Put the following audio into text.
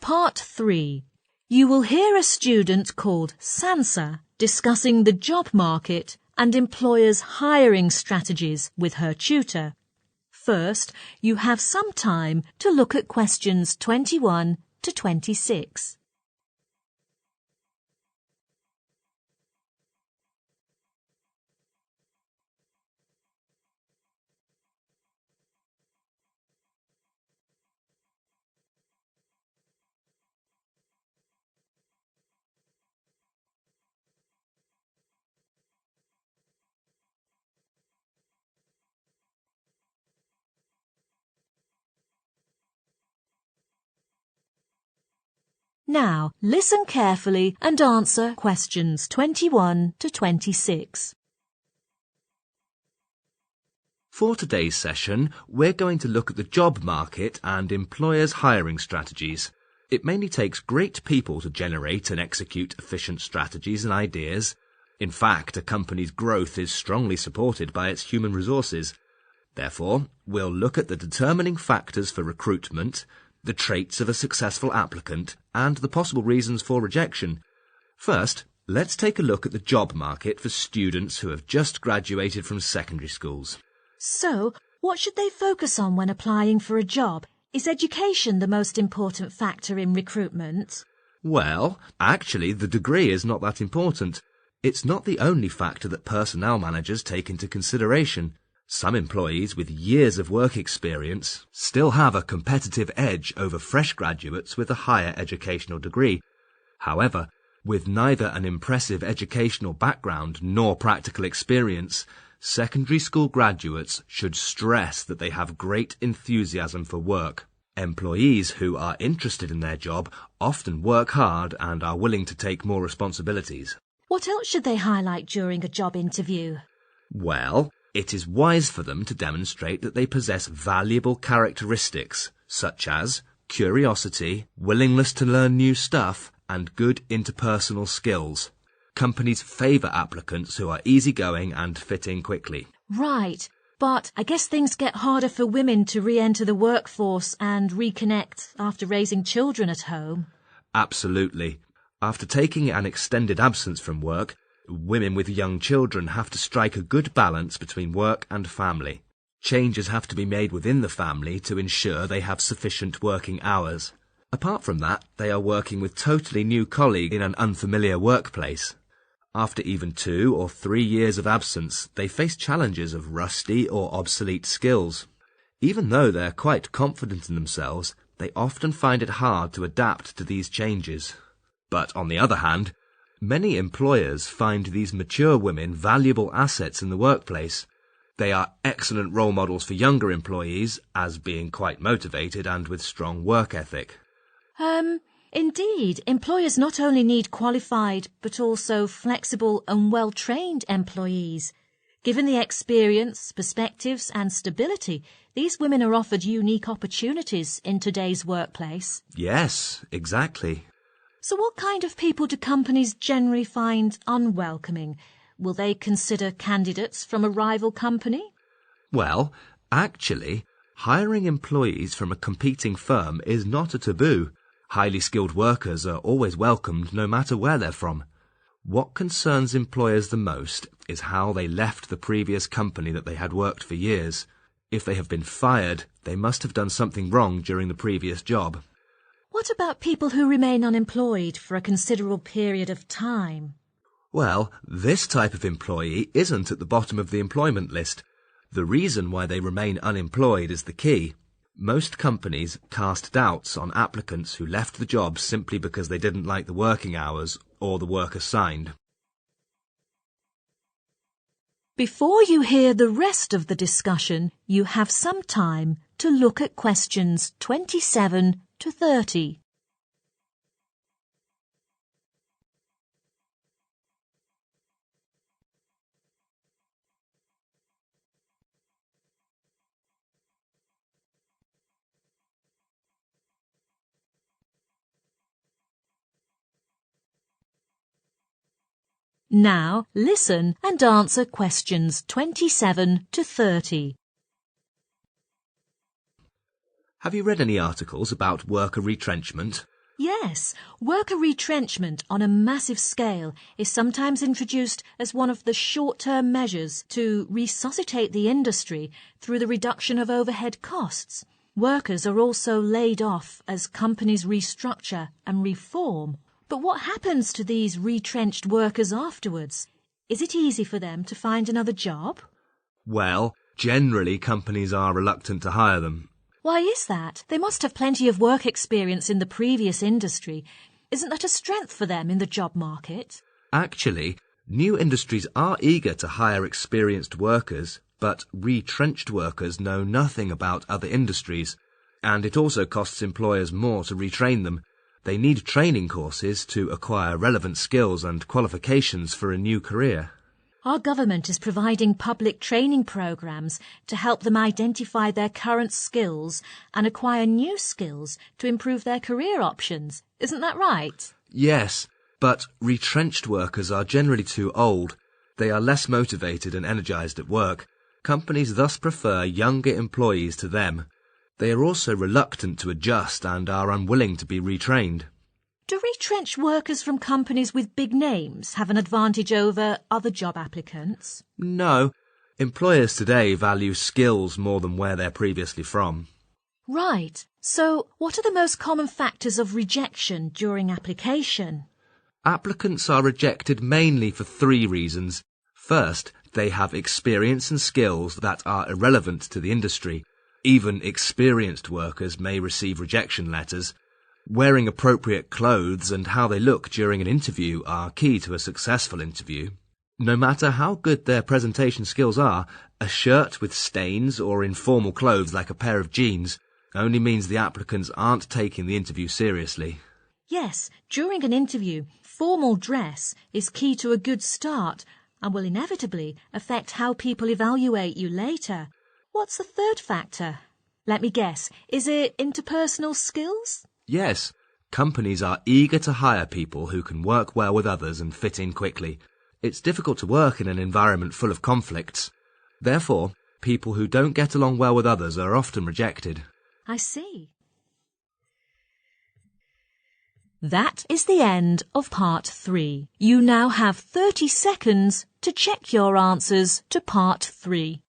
Part 3. You will hear a student called Sansa discussing the job market and employers' hiring strategies with her tutor. First, you have some time to look at questions 21 to 26. Now, listen carefully and answer questions 21 to 26. For today's session, we're going to look at the job market and employers' hiring strategies. It mainly takes great people to generate and execute efficient strategies and ideas. In fact, a company's growth is strongly supported by its human resources. Therefore, we'll look at the determining factors for recruitment, the traits of a successful applicant, and the possible reasons for rejection. First, let's take a look at the job market for students who have just graduated from secondary schools. So, what should they focus on when applying for a job? Is education the most important factor in recruitment? Well, actually, the degree is not that important. It's not the only factor that personnel managers take into consideration. Some employees with years of work experience still have a competitive edge over fresh graduates with a higher educational degree. However, with neither an impressive educational background nor practical experience, secondary school graduates should stress that they have great enthusiasm for work. Employees who are interested in their job often work hard and are willing to take more responsibilities. What else should they highlight during a job interview? Well, it is wise for them to demonstrate that they possess valuable characteristics, such as curiosity, willingness to learn new stuff, and good interpersonal skills. Companies favour applicants who are easygoing and fit in quickly. Right, but I guess things get harder for women to re-enter the workforce and reconnect after raising children at home. Absolutely. After taking an extended absence from work, women with young children have to strike a good balance between work and family. Changes have to be made within the family to ensure they have sufficient working hours. Apart from that, they are working with totally new colleagues in an unfamiliar workplace. After even 2 or 3 years of absence, they face challenges of rusty or obsolete skills. Even though they're quite confident in themselves, they often find it hard to adapt to these changes. But on the other hand, many employers find these mature women valuable assets in the workplace. They are excellent role models for younger employees, as being quite motivated and with strong work ethic. Indeed, employers not only need qualified but also flexible and well-trained employees. Given the experience, perspectives and stability, these women are offered unique opportunities in today's workplace. Yes, exactly. So what kind of people do companies generally find unwelcoming? Will they consider candidates from a rival company? Well, actually, hiring employees from a competing firm is not a taboo. Highly skilled workers are always welcomed no matter where they're from. What concerns employers the most is how they left the previous company that they had worked for years. If they have been fired, they must have done something wrong during the previous job. What about people who remain unemployed for a considerable period of time? Well, this type of employee isn't at the bottom of the employment list. The reason why they remain unemployed is the key. Most companies cast doubts on applicants who left the job simply because they didn't like the working hours or the work assigned. Before you hear the rest of the discussion, you have some time to look at questions 27 to 30. Now listen and answer questions 27 to 30. Have you read any articles about worker retrenchment? Yes, worker retrenchment on a massive scale is sometimes introduced as one of the short-term measures to resuscitate the industry through the reduction of overhead costs. Workers are also laid off as companies restructure and reform. But what happens to these retrenched workers afterwards? Is it easy for them to find another job? Well, generally companies are reluctant to hire them. Why is that? They must have plenty of work experience in the previous industry. Isn't that a strength for them in the job market? Actually, new industries are eager to hire experienced workers, but retrenched workers know nothing about other industries, and it also costs employers more to retrain them. They need training courses to acquire relevant skills and qualifications for a new career. Our government is providing public training programs to help them identify their current skills and acquire new skills to improve their career options. Isn't that right? Yes, but retrenched workers are generally too old. They are less motivated and energized at work. Companies thus prefer younger employees to them. They are also reluctant to adjust and are unwilling to be retrained. Do retrenched workers from companies with big names have an advantage over other job applicants? No. Employers today value skills more than where they're previously from. Right. So, what are the most common factors of rejection during application? Applicants are rejected mainly for 3 reasons. First, they have experience and skills that are irrelevant to the industry. Even experienced workers may receive rejection letters. Wearing appropriate clothes and how they look during an interview are key to a successful interview. No matter how good their presentation skills are, a shirt with stains or informal clothes like a pair of jeans only means the applicants aren't taking the interview seriously. Yes, during an interview, formal dress is key to a good start and will inevitably affect how people evaluate you later. What's the third factor? Let me guess, is it interpersonal skills? Yes, companies are eager to hire people who can work well with others and fit in quickly. It's difficult to work in an environment full of conflicts. Therefore, people who don't get along well with others are often rejected. I see. That is the end of part 3. You now have 30 seconds to check your answers to part 3.